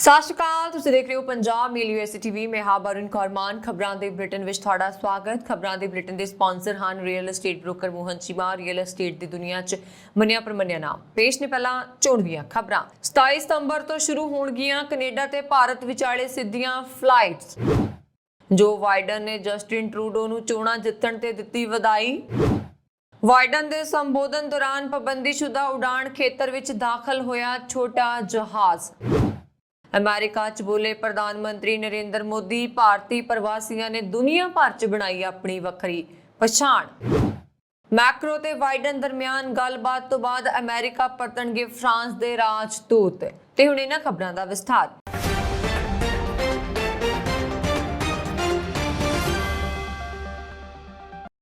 ਸਤਿ ਸ਼੍ਰੀ ਅਕਾਲ। ਤੁਸੀਂ ਦੇਖ ਰਹੇ ਹੋ ਪੰਜਾਬ ਮੇਲ ਯੂਐਸਏ ਟੀਵੀ। ਮੈਂ ਹਾਂ ਬਰਨ ਕੌਰਮਾਨ। ਖਬਰਾਂ ਦੇ ਬੁਲੇਟਿਨ ਵਿੱਚ ਤੁਹਾਡਾ ਸਵਾਗਤ। ਖਬਰਾਂ ਦੇ ਬੁਲੇਟਿਨ ਦੇ ਸਪਾਂਸਰ ਹਨ real estate broker Mohan Cheema. Real estate ਦੀ ਦੁਨੀਆ 'ਚ ਮੰਨਿਆ ਪ੍ਰਮੰਨਿਆ ਨਾਮ। ਪੇਸ਼ ਨੇ ਪਹਿਲਾਂ ਚੋਣਵੀਆਂ ਖਬਰਾਂ। 27 ਸਤੰਬਰ ਤੋਂ ਸ਼ੁਰੂ ਹੋਣਗੀਆਂ ਕੈਨੇਡਾ ਤੇ ਭਾਰਤ ਵਿਚਾਲੇ ਸਿੱਧੀਆਂ ਫਲਾਈਟਸ। ਜੋ ਬਾਈਡਨ ਨੇ ਜਸਟਿਨ ਟਰੂਡੋ ਨੂੰ ਚੋਣਾਂ ਜਿੱਤਣ ਤੇ ਦਿੱਤੀ ਵਧਾਈ। ਬਾਈਡਨ ਦੇ ਸੰਬੋਧਨ ਦੌਰਾਨ ਪਾਬੰਦੀਸ਼ੁਦਾ ਉਡਾਣ ਖੇਤਰ ਵਿੱਚ ਦਾਖਲ ਹੋਇਆ ਛੋਟਾ ਜਹਾਜ਼। ਅਮਰੀਕਾ 'ਚ ਬੋਲੇ ਪ੍ਰਧਾਨ ਮੰਤਰੀ ਨਰਿੰਦਰ ਮੋਦੀ। ਭਾਰਤੀ ਪ੍ਰਵਾਸੀਆਂ ਨੇ ਦੁਨੀਆ ਭਰ 'ਚ ਬਣਾਈ ਆਪਣੀ ਵੱਖਰੀ ਪਛਾਣ। ਮੈਕਰੋ ਤੇ ਬਾਈਡਨ ਦਰਮਿਆਨ ਗੱਲਬਾਤ ਤੋਂ ਬਾਅਦ ਅਮਰੀਕਾ ਪਰਤਣਗੇ ਫਰਾਂਸ ਦੇ ਰਾਜਦੂਤ। ਤੇ ਹੁਣ ਇਹਨਾਂ ਖਬਰਾਂ ਦਾ ਵਿਸਥਾਰ।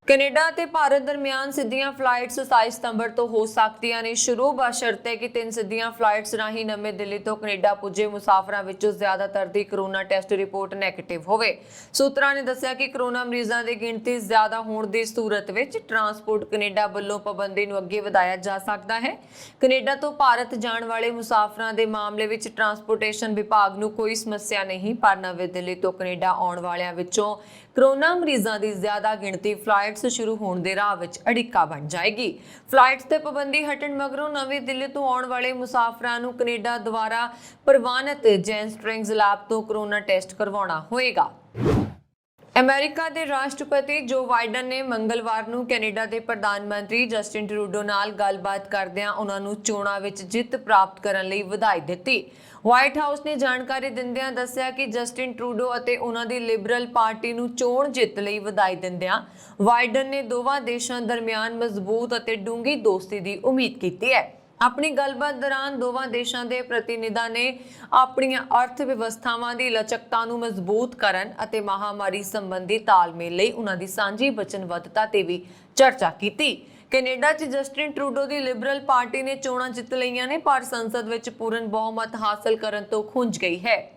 ਕੈਨੇਡਾ ਤੇ ਭਾਰਤ ਦਰਮਿਆਨ ਸਿੱਧੀਆਂ ਫਲਾਈਟਸ 27 ਸਤੰਬਰ ਤੋਂ ਹੋ ਸਕਦੀਆਂ ਨੇ ਸ਼ੁਰੂ, ਬਸ਼ਰਤੇ ਕਿ 3 ਸਿੱਧੀਆਂ ਫਲਾਈਟਸ ਰਾਹੀਂ ਨਵੀਂ ਦਿੱਲੀ ਤੋਂ ਕੈਨੇਡਾ ਪੁੱਜੇ ਮੁਸਾਫਰਾਂ ਵਿੱਚੋਂ ਜ਼ਿਆਦਾਤਰ ਦੀ ਕਰੋਨਾ ਟੈਸਟ ਰਿਪੋਰਟ ਨੈਗੇਟਿਵ ਹੋਵੇ। ਸੂਤਰਾਂ ਨੇ ਦੱਸਿਆ ਕਿ ਕਰੋਨਾ ਮਰੀਜ਼ਾਂ ਦੀ ਗਿਣਤੀ ਜ਼ਿਆਦਾ ਹੋਣ ਦੀ ਸੂਰਤ ਵਿੱਚ ਟਰਾਂਸਪੋਰਟ ਕੈਨੇਡਾ ਵੱਲੋਂ ਪਾਬੰਦੀ ਨੂੰ ਅੱਗੇ ਵਧਾਇਆ ਜਾ ਸਕਦਾ ਹੈ। ਕੈਨੇਡਾ ਤੋਂ ਭਾਰਤ ਜਾਣ ਵਾਲੇ ਮੁਸਾਫਰਾਂ ਦੇ ਮਾਮਲੇ ਵਿੱਚ ਟਰਾਂਸਪੋਰਟੇਸ਼ਨ ਵਿਭਾਗ ਨੂੰ ਕੋਈ ਸਮੱਸਿਆ ਨਹੀਂ, ਪਰ ਨਵੀਂ ਦਿੱਲੀ ਤੋਂ ਕੈਨੇਡਾ ਆਉਣ ਵਾਲਿਆਂ ਵਿੱਚੋਂ ਕਰੋਨਾ ਮਰੀਜ਼ਾਂ ਦੀ ਜ਼ਿਆਦਾ ਗਿਣਤੀ ਫਲਾਈਟਸ ਸ਼ੁਰੂ ਹੋਣ ਦੇ ਰਾਹ ਵਿੱਚ ਅੜਿੱਕਾ ਬਣ ਜਾਏਗੀ। ਫਲਾਈਟਸ ਤੇ ਪਾਬੰਦੀ ਹਟਣ ਮਗਰੋਂ ਨਵੀਂ ਦਿੱਲੀ ਤੋਂ ਆਉਣ ਵਾਲੇ ਮੁਸਾਫਰਾਂ ਨੂੰ ਕੈਨੇਡਾ ਦੁਆਰਾ ਪ੍ਰਵਾਨਿਤ ਜੈਨਸਟ੍ਰਿੰਗਸ ਲੈਬ ਤੋਂ ਕਰੋਨਾ ਟੈਸਟ ਕਰਵਾਉਣਾ ਹੋਏਗਾ। ਅਮਰੀਕਾ ਦੇ ਰਾਸ਼ਟਰਪਤੀ ਜੋ ਬਾਈਡਨ ਨੇ ਮੰਗਲਵਾਰ ਨੂੰ ਕੈਨੇਡਾ ਦੇ ਪ੍ਰਧਾਨ ਮੰਤਰੀ ਜਸਟਿਨ ਟਰੂਡੋ ਨਾਲ ਗੱਲਬਾਤ ਕਰਦਿਆਂ ਉਹਨਾਂ ਨੂੰ ਚੋਣਾਂ ਵਿੱਚ ਜਿੱਤ ਪ੍ਰਾਪਤ ਕਰਨ ਲਈ ਵਧਾਈ ਦਿੱਤੀ। ਵਾਈਟ ਹਾਊਸ ਨੇ ਜਾਣਕਾਰੀ ਦਿੰਦਿਆਂ ਦੱਸਿਆ ਕਿ ਜਸਟਿਨ ਟਰੂਡੋ ਅਤੇ ਉਹਨਾਂ ਦੀ ਲਿਬਰਲ ਪਾਰਟੀ ਨੂੰ ਚੋਣ ਜਿੱਤ ਲਈ ਵਧਾਈ ਦਿੰਦਿਆਂ ਬਾਈਡਨ ਨੇ ਦੋਵਾਂ ਦੇਸ਼ਾਂ ਦਰਮਿਆਨ ਮਜ਼ਬੂਤ ਅਤੇ ਡੂੰਘੀ ਦੋਸਤੀ ਦੀ ਉਮੀਦ ਕੀਤੀ ਹੈ। ਆਪਣੀ ਗੱਲਬਾਤ ਦੌਰਾਨ ਦੋਵਾਂ ਦੇਸ਼ਾਂ ਦੇ ਪ੍ਰਤੀਨਿਧਾਂ ਨੇ ਆਪਣੀਆਂ ਅਰਥ ਵਿਵਸਥਾਵਾਂ ਦੀ ਲਚਕਤਾ ਨੂੰ ਮਜ਼ਬੂਤ ਕਰਨ ਅਤੇ ਮਹਾਮਾਰੀ ਸੰਬੰਧੀ ਤਾਲਮੇਲ ਲਈ ਉਹਨਾਂ ਦੀ ਸਾਂਝੀ ਵਚਨਬੱਧਤਾ ਤੇ ਵੀ ਚਰਚਾ ਕੀਤੀ। ਕੈਨੇਡਾ 'ਚ ਜਸਟਿਨ ਟਰੂਡੋ ਦੀ ਲਿਬਰਲ ਪਾਰਟੀ ਨੇ ਚੋਣਾਂ ਜਿੱਤ ਲਈਆਂ ਨੇ, ਪਰ ਸੰਸਦ ਵਿੱਚ ਪੂਰਨ ਬਹੁਮਤ ਹਾਸਲ ਕਰਨ ਤੋਂ ਖੁੰਝ ਗਈ ਹੈ।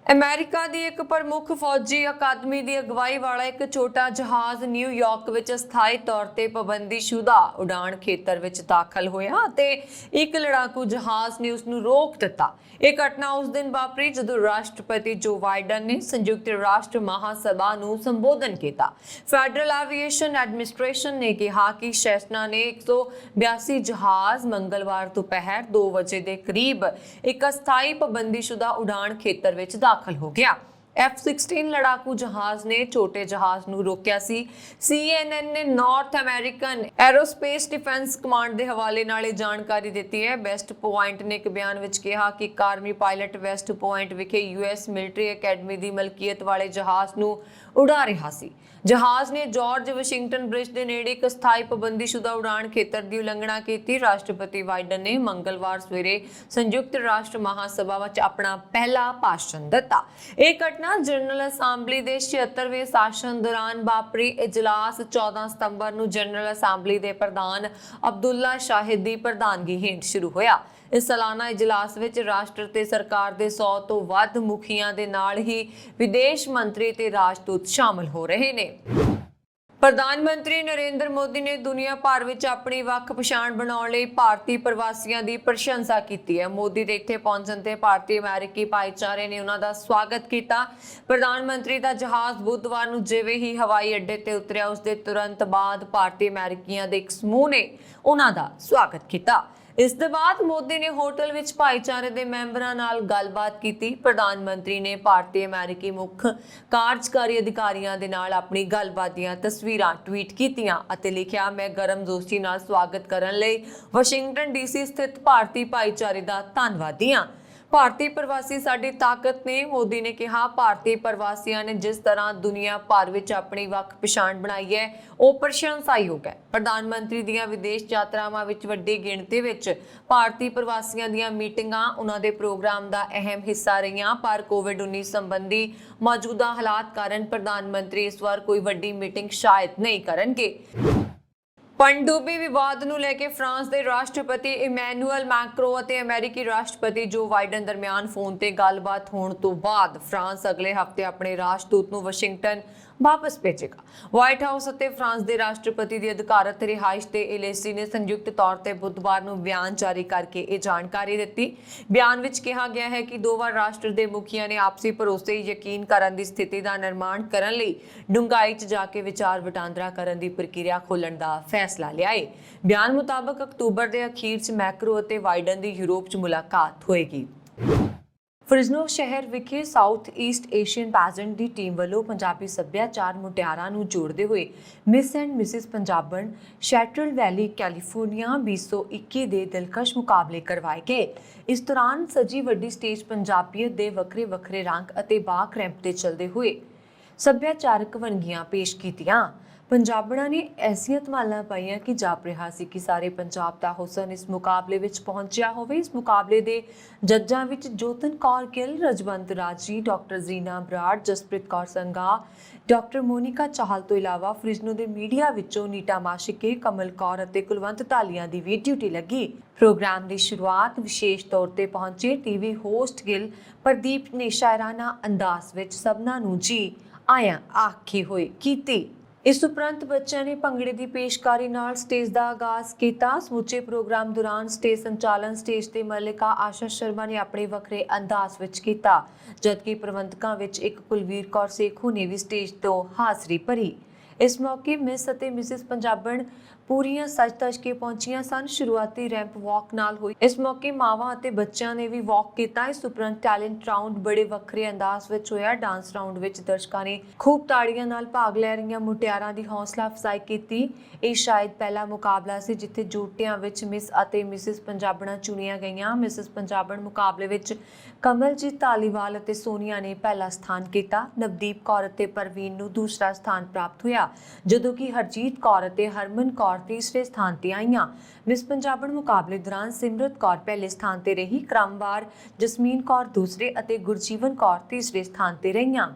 ਅਮਰੀਕਾ ਦੀ ਇੱਕ ਪ੍ਰਮੁੱਖ ਫੌਜੀ ਅਕਾਦਮੀ ਦੀ ਅਗਵਾਈ ਵਾਲਾ ਇੱਕ ਛੋਟਾ ਜਹਾਜ਼ ਨਿਊਯਾਰਕ ਵਿੱਚ ਸਥਾਈ ਤੌਰ ਤੇ ਪਾਬੰਦੀਸ਼ੁਦਾ ਉਡਾਣ ਖੇਤਰ ਵਿੱਚ ਦਾਖਲ ਹੋਇਆ ਅਤੇ ਇੱਕ ਲੜਾਕੂ ਜਹਾਜ਼ ਨੇ ਉਸ ਨੂੰ ਰੋਕ ਦਿੱਤਾ। ਇਹ ਘਟਨਾ ਉਸ ਦਿਨ ਵਾਪਰੀ ਜਦੋਂ ਰਾਸ਼ਟਰਪਤੀ ਜੋ ਬਾਈਡਨ ਨੇ ਸੰਯੁਕਤ ਰਾਸ਼ਟਰ ਮਹਾਸਭਾ ਨੂੰ ਸੰਬੋਧਨ ਕੀਤਾ। ਫੈਡਰਲ ਐਵੀਏਸ਼ਨ ਐਡਮਿਨਿਸਟ੍ਰੇਸ਼ਨ ਨੇ ਕਿਹਾ ਕਿ ਸੈਸਨਾ ਨੇ 182 ਜਹਾਜ਼ ਮੰਗਲਵਾਰ ਦੁਪਹਿਰ 2 ਵਜੇ ਦੇ ਕਰੀਬ ਇੱਕ ਅਸਥਾਈ ਪਾਬੰਦੀਸ਼ੁਦਾ ਉਡਾਣ ਖੇਤਰ ਵਿੱਚ ਦਾਖਲ ਹੋ ਗਿਆ। F-16 ਲੜਾਕੂ ਜਹਾਜ਼ ਨੇ ਛੋਟੇ ਜਹਾਜ਼ ਨੂੰ ਰੋਕਿਆ ਸੀ। CNN ਨੇ north American aerospace defence command ਦੇ ਹਵਾਲੇ ਨਾਲ ਇਹ ਜਾਣਕਾਰੀ ਦਿੱਤੀ ਹੈ। ਵੈਸਟ ਪੁਆਇੰਟ ਨੇ ਇੱਕ ਬਿਆਨ ਵਿੱਚ ਕਿਹਾ ਕਿ ਇੱਕ ਆਰਮੀ ਪਾਇਲਟ ਵੈਸਟ ਪੁਆਇੰਟ ਵਿਖੇ US ਮਿਲਟਰੀ ਅਕੈਡਮੀ ਦੀ ਮਲਕੀਅਤ ਵਾਲੇ ਜਹਾਜ਼ ਨੂੰ ਉਡਾ ਰਿਹਾ ਸੀ। ਜਹਾਜ਼ ਨੇ ਜਾਰਜ ਵਾਸ਼ਿੰਗਟਨ ਬ੍ਰਿਜ ਦੇ ਨੇੜੇ ਇੱਕ ਸਥਾਈ ਪਾਬੰਦੀਸ਼ੁਦਾ ਉਡਾਣ ਖੇਤਰ ਦੀ ਉਲੰਘਣਾ ਕੀਤੀ। ਰਾਸ਼ਟਰਪਤੀ ਬਾਈਡਨ ਨੇ ਮੰਗਲਵਾਰ ਸਵੇਰੇ ਸੰਯੁਕਤ ਰਾਸ਼ਟਰ ਮਹਾਸਭਾ ਵਿੱਚ ਆਪਣਾ ਪਹਿਲਾ ਭਾਸ਼ਣ ਦਿੱਤਾ। ਇਹ ਘਟਨਾ ਜਨਰਲ ਅਸੈਂਬਲੀ ਦੇ 76ਵੇਂ ਸੈਸ਼ਨ ਦੌਰਾਨ ਵਾਪਰੀ। ਇਜਲਾਸ 14 ਸਤੰਬਰ ਨੂੰ ਜਨਰਲ ਅਸੈਂਬਲੀ ਦੇ ਪ੍ਰਧਾਨ ਅਬਦੁੱਲਾ ਸ਼ਾਹਿਦ ਦੀ ਪ੍ਰਧਾਨਗੀ ਹੇਠ ਸ਼ੁਰੂ ਹੋਇਆ। ਇਸ ਸਾਲਾਨਾ ਇਜਲਾਸ ਵਿੱਚ ਰਾਸ਼ਟਰ ਤੇ ਸਰਕਾਰ ਦੇ 100 ਤੋਂ ਵੱਧ ਮੁਖੀਆਂ ਦੇ ਨਾਲ ਹੀ ਵਿਦੇਸ਼ ਮੰਤਰੀ ਤੇ ਰਾਜਦੂਤ ਸ਼ਾਮਲ ਹੋ ਰਹੇ ਨੇ। ਪ੍ਰਧਾਨ ਮੰਤਰੀ ਨਰਿੰਦਰ ਮੋਦੀ ਨੇ ਦੁਨੀਆ ਭਰ ਵਿੱਚ ਆਪਣੀ ਵੱਖ ਪਛਾਣ ਬਣਾਉਣ ਲਈ ਭਾਰਤੀ ਪ੍ਰਵਾਸੀਆਂ ਦੀ ਪ੍ਰਸ਼ੰਸਾ ਕੀਤੀ ਹੈ। ਮੋਦੀ ਦੇ ਇੱਥੇ ਪਹੁੰਚਣ ਤੇ ਭਾਰਤੀ ਅਮਰੀਕੀ ਭਾਈਚਾਰੇ ਨੇ ਉਹਨਾਂ ਦਾ ਸਵਾਗਤ ਕੀਤਾ। ਪ੍ਰਧਾਨ ਮੰਤਰੀ ਦਾ ਜਹਾਜ਼ ਬੁੱਧਵਾਰ ਨੂੰ ਜਿਵੇਂ ਹੀ ਹਵਾਈ ਅੱਡੇ ਤੇ ਉਤਰਿਆ, ਉਸ ਦੇ ਤੁਰੰਤ ਬਾਅਦ ਭਾਰਤੀ ਅਮਰੀਕੀਆਂ ਦੇ ਇੱਕ ਸਮੂਹ ਨੇ ਉਹਨਾਂ ਦਾ ਸਵਾਗਤ ਕੀਤਾ। ਇਸ ਦੇ ਬਾਅਦ ਮੋਦੀ ਨੇ ਹੋਟਲ ਵਿੱਚ ਭਾਈਚਾਰੇ ਦੇ ਮੈਂਬਰਾਂ ਨਾਲ ਗੱਲਬਾਤ ਕੀਤੀ। ਪ੍ਰਧਾਨ ਮੰਤਰੀ ਨੇ ਭਾਰਤੀ ਅਮਰੀਕੀ ਮੁੱਖ ਕਾਰਜਕਾਰੀ ਅਧਿਕਾਰੀਆਂ ਦੇ ਨਾਲ ਆਪਣੀ ਗੱਲਬਾਤ ਦੀਆਂ ਤਸਵੀਰਾਂ ਟਵੀਟ ਕੀਤੀਆਂ ਅਤੇ ਲਿਖਿਆ, ਮੈਂ ਗਰਮਜੋਸ਼ੀ ਨਾਲ ਸਵਾਗਤ ਕਰਨ ਲਈ ਵਾਸ਼ਿੰਗਟਨ DC ਸਥਿਤ ਭਾਰਤੀ ਭਾਈਚਾਰੇ ਦਾ ਧੰਨਵਾਦੀ ਹਾਂ। ਭਾਰਤੀ ਪ੍ਰਵਾਸੀ ਸਾਡੀ ਤਾਕਤ ਨੇ। ਮੋਦੀ ਨੇ ਕਿਹਾ, ਭਾਰਤੀ ਪ੍ਰਵਾਸੀਆਂ ਨੇ ਜਿਸ ਤਰ੍ਹਾਂ ਦੁਨੀਆ ਭਰ ਵਿੱਚ ਆਪਣੀ ਵੱਖ ਪਛਾਣ ਬਣਾਈ ਹੈ, ਉਹ ਪ੍ਰਸ਼ੰਸਾਯੋਗ ਹੈ। ਪ੍ਰਧਾਨ ਮੰਤਰੀ ਦੀਆਂ ਵਿਦੇਸ਼ ਯਾਤਰਾਵਾਂ ਵਿੱਚ ਵੱਡੀ ਗਿਣਤੀ ਵਿੱਚ ਭਾਰਤੀ ਪ੍ਰਵਾਸੀਆਂ ਦੀਆਂ ਮੀਟਿੰਗਾਂ ਉਹਨਾਂ ਦੇ ਪ੍ਰੋਗਰਾਮ ਦਾ ਅਹਿਮ ਹਿੱਸਾ ਰਹੀਆਂ, ਪਰ ਕੋਵਿਡ-19 ਸੰਬੰਧੀ ਮੌਜੂਦਾ ਹਾਲਾਤ ਕਾਰਨ ਪ੍ਰਧਾਨ ਮੰਤਰੀ ਇਸ ਵਾਰ ਕੋਈ ਵੱਡੀ ਮੀਟਿੰਗ ਸ਼ਾਇਦ ਨਹੀਂ ਕਰਨਗੇ। ਪਣਡੁੱਬੀ ਵਿਵਾਦ ਨੂੰ ਲੈ ਕੇ ਫਰਾਂਸ ਦੇ ਰਾਸ਼ਟਰਪਤੀ ਇਮੈਨੂਅਲ ਮੈਕਰੋ ਅਤੇ ਅਮਰੀਕੀ ਰਾਸ਼ਟਰਪਤੀ ਜੋ ਬਾਈਡਨ ਦਰਮਿਆਨ ਫੋਨ ਤੇ ਗੱਲਬਾਤ ਹੋਣ ਤੋਂ ਬਾਅਦ ਫਰਾਂਸ ਅਗਲੇ ਹਫ਼ਤੇ ਆਪਣੇ ਰਾਜਦੂਤ ਨੂੰ ਵਾਸ਼ਿੰਗਟਨ ਵਾਪਸ ਭੇਜੇਗਾ। ਵਾਈਟ ਹਾਊਸ ਅਤੇ ਫਰਾਂਸ ਦੇ ਰਾਸ਼ਟਰਪਤੀ ਦੀ ਅਧਿਕਾਰਤ ਰਿਹਾਇਸ਼ ਤੇ ਏਲੇਸੀ ਨੇ ਸੰਯੁਕਤ ਤੌਰ ਤੇ ਬੁੱਧਵਾਰ ਨੂੰ ਬਿਆਨ ਜਾਰੀ ਕਰਕੇ ਇਹ ਜਾਣਕਾਰੀ ਦਿੱਤੀ। ਬਿਆਨ ਵਿੱਚ ਕਿਹਾ ਗਿਆ ਹੈ ਕਿ ਦੋਵਾਂ ਰਾਸ਼ਟਰ ਦੇ ਮੁਖੀਆਂ ਨੇ ਆਪਸੀ ਭਰੋਸੇ ਯਕੀਨ ਕਰਨ ਦੀ ਸਥਿਤੀ ਦਾ ਨਿਰਮਾਣ ਕਰਨ ਲਈ ਡੂੰਘਾਈ 'ਚ ਜਾ ਕੇ ਵਿਚਾਰ ਵਟਾਂਦਰਾ ਕਰਨ ਦੀ ਪ੍ਰਕਿਰਿਆ ਖੋਲ੍ਹਣ ਦਾ ਫੈਸਲਾ ਲਿਆ ਹੈ। ਬਿਆਨ ਮੁਤਾਬਕ ਅਕਤੂਬਰ ਦੇ ਅਖੀਰ 'ਚ ਮੈਕਰੋ ਅਤੇ ਬਾਈਡਨ ਦੀ ਯੂਰਪ 'ਚ ਮੁਲਾਕਾਤ ਹੋਏਗੀ। ਫ੍ਰਿਜ਼ਨੋ ਸ਼ਹਿਰ ਵਿਖੇ ਸਾਊਥ ਈਸਟ ਏਸ਼ੀਅਨ ਪੈਜੈਂਟ ਦੀ ਟੀਮ ਵੱਲੋਂ ਪੰਜਾਬੀ ਸੱਭਿਆਚਾਰ ਮੁਟਿਆਰਾਂ ਨੂੰ ਜੋੜਦੇ ਹੋਏ ਮਿਸ ਐਂਡ ਮਿਸਿਸ ਪੰਜਾਬਣ ਸ਼ੈਟਰਲ ਵੈਲੀ ਕੈਲੀਫੋਰਨੀਆ 2021 ਦੇ ਦਿਲਕਸ਼ ਮੁਕਾਬਲੇ ਕਰਵਾਏ ਗਏ। ਇਸ ਦੌਰਾਨ ਸਜੀ ਵੱਡੀ ਸਟੇਜ ਪੰਜਾਬੀਅਤ ਦੇ ਵੱਖਰੇ ਵੱਖਰੇ ਰੰਗ ਅਤੇ ਬਾਕ ਰੈਂਪ ਤੇ ਚੱਲਦੇ ਹੋਏ ਸੱਭਿਆਚਾਰਕ ਵੰਨਗੀਆਂ ਪੇਸ਼ ਕੀਤੀਆਂ। ਪੰਜਾਬਣਾਂ ਨੇ ਐਸੀਆਂ ਧਮਾਲਾਂ ਪਾਈਆਂ ਕਿ ਜਾਪ ਰਿਹਾ ਸੀ ਕਿ ਸਾਰੇ ਪੰਜਾਬ ਦਾ ਹੁਸਨ ਇਸ ਮੁਕਾਬਲੇ ਵਿੱਚ ਪਹੁੰਚਿਆ ਹੋਵੇ। ਇਸ ਮੁਕਾਬਲੇ ਦੇ ਜੱਜਾਂ ਵਿੱਚ ਜੋਤਨ ਕੌਰ ਗਿੱਲ, ਰਜਵੰਤ ਰਾਜੀ, ਡਾਕਟਰ ਜ਼ੀਨਾ ਬਰਾੜ, ਜਸਪ੍ਰੀਤ ਕੌਰ ਸੰਘਾ, ਡਾਕਟਰ ਮੋਨਿਕਾ ਚਾਹਲ ਤੋਂ ਇਲਾਵਾ ਫ੍ਰਿਜ਼ਨੋ ਦੇ ਮੀਡੀਆ ਵਿੱਚੋਂ ਨੀਟਾ ਮਾਸ਼ਿਕੇ, ਕਮਲ ਕੌਰ ਅਤੇ ਕੁਲਵੰਤ ਧਾਲੀਆਂ ਦੀ ਵੀ ਡਿਊਟੀ ਲੱਗੀ। ਪ੍ਰੋਗਰਾਮ ਦੀ ਸ਼ੁਰੂਆਤ ਵਿਸ਼ੇਸ਼ ਤੌਰ ਤੇ ਪਹੁੰਚੇ ਟੀਵੀ ਹੋਸਟ ਗਿੱਲ ਪ੍ਰਦੀਪ ਨੇ ਸ਼ਾਇਰਾਨਾ ਅੰਦਾਜ਼ ਵਿੱਚ ਸਭਨਾਂ ਨੂੰ ਜੀ ਆਇਆਂ ਆਖੇ ਹੋਏ ਕੀਤੀ। ਇਸ ਉਪਰੰਤ ਬੱਚਿਆਂ ਨੇ ਭੰਗੜੇ ਦੀ ਪੇਸ਼ਕਾਰੀ ਨਾਲ ਸਟੇਜ ਦਾ ਆਗਾਜ਼ ਕੀਤਾ। ਸਮੁੱਚੇ ਪ੍ਰੋਗਰਾਮ ਦੌਰਾਨ ਸਟੇਜ ਸੰਚਾਲਨ ਸਟੇਜ ਤੇ ਮਲਿਕਾ ਆਸ਼ਾ ਸ਼ਰਮਾ ਨੇ ਆਪਣੇ ਵੱਖਰੇ ਅੰਦਾਜ਼ ਵਿੱਚ ਕੀਤਾ, ਜਦਕਿ ਪ੍ਰਬੰਧਕਾਂ ਵਿੱਚ ਇੱਕ ਕੁਲਵੀਰ ਕੌਰ ਸੇਖੂ ਨੇ ਵੀ ਸਟੇਜ ਤੋਂ ਹਾਜ਼ਰੀ ਭਰੀ। ਇਸ ਮੌਕੇ ਮਿਸ ਅਤੇ ਮਿਸਿਸ ਪੰਜਾਬਣ ਪੂਰੀਆਂ ਸਜ-ਧਜ ਕੇ ਪਹੁੰਚੀਆਂ ਸਨ। ਸ਼ੁਰੂਆਤੀ ਰੈਂਪ ਵਾਕ ਨਾਲ ਹੋਈ। ਇਸ ਮੌਕੇ ਮਾਵਾਂ ਅਤੇ ਬੱਚਿਆਂ ਨੇ ਵੀ ਵਾਕ ਕੀਤਾ। ਇਸ ਉਪਰੰਤ ਟੈਲੈਂਟ ਰਾਊਂਡ ਬੜੇ ਵੱਖਰੇ ਅੰਦਾਜ਼ ਵਿੱਚ ਹੋਇਆ। ਡਾਂਸ ਰਾਊਂਡ ਵਿੱਚ ਦਰਸ਼ਕਾਂ ਨੇ ਖੂਬ ਤਾੜੀਆਂ ਨਾਲ ਭਾਗ ਲੈ ਰਹੀਆਂ ਮੁਟਿਆਰਾਂ ਦੀ ਹੌਸਲਾ ਅਫਜ਼ਾਈ ਕੀਤੀ। ਇਹ ਸ਼ਾਇਦ ਪਹਿਲਾ ਮੁਕਾਬਲਾ ਸੀ ਜਿੱਥੇ ਜੋਟਿਆਂ ਵਿੱਚ ਮਿਸ ਅਤੇ ਮਿਸਿਸ ਪੰਜਾਬਣਾਂ ਚੁਣੀਆਂ ਗਈਆਂ। ਮਿਸਿਸ ਪੰਜਾਬਣ ਮੁਕਾਬਲੇ ਵਿੱਚ ਕਮਲਜੀਤ ਧਾਲੀਵਾਲ ਅਤੇ ਸੋਨੀਆ ਨੇ ਪਹਿਲਾ ਸਥਾਨ ਕੀਤਾ। ਨਵਦੀਪ ਕੌਰ ਅਤੇ ਪ੍ਰਵੀਨ ਨੂੰ ਦੂਸਰਾ ਸਥਾਨ ਪ੍ਰਾਪਤ ਹੋਇਆ, ਜਦੋਂ ਕਿ ਹਰਜੀਤ ਕੌਰ ਅਤੇ ਹਰਮਨ ਕੌਰ ਤੀਸਰੇ ਸਥਾਨ ਤੇ ਆਈਆਂ। ਮਿਸ ਪੰਜਾਬਣ ਮੁਕਾਬਲੇ ਦੌਰਾਨ ਸਿਮਰਤ ਕੌਰ ਪਹਿਲੇ ਸਥਾਨ ਤੇ ਰਹੀ। ਕ੍ਰਮਵਾਰ ਜਸਮੀਨ ਕੌਰ ਦੂਸਰੇ ਅਤੇ ਗੁਰਜੀਵਨ ਕੌਰ ਤੀਸਰੇ ਸਥਾਨ ਤੇ ਰਹੀਆਂ।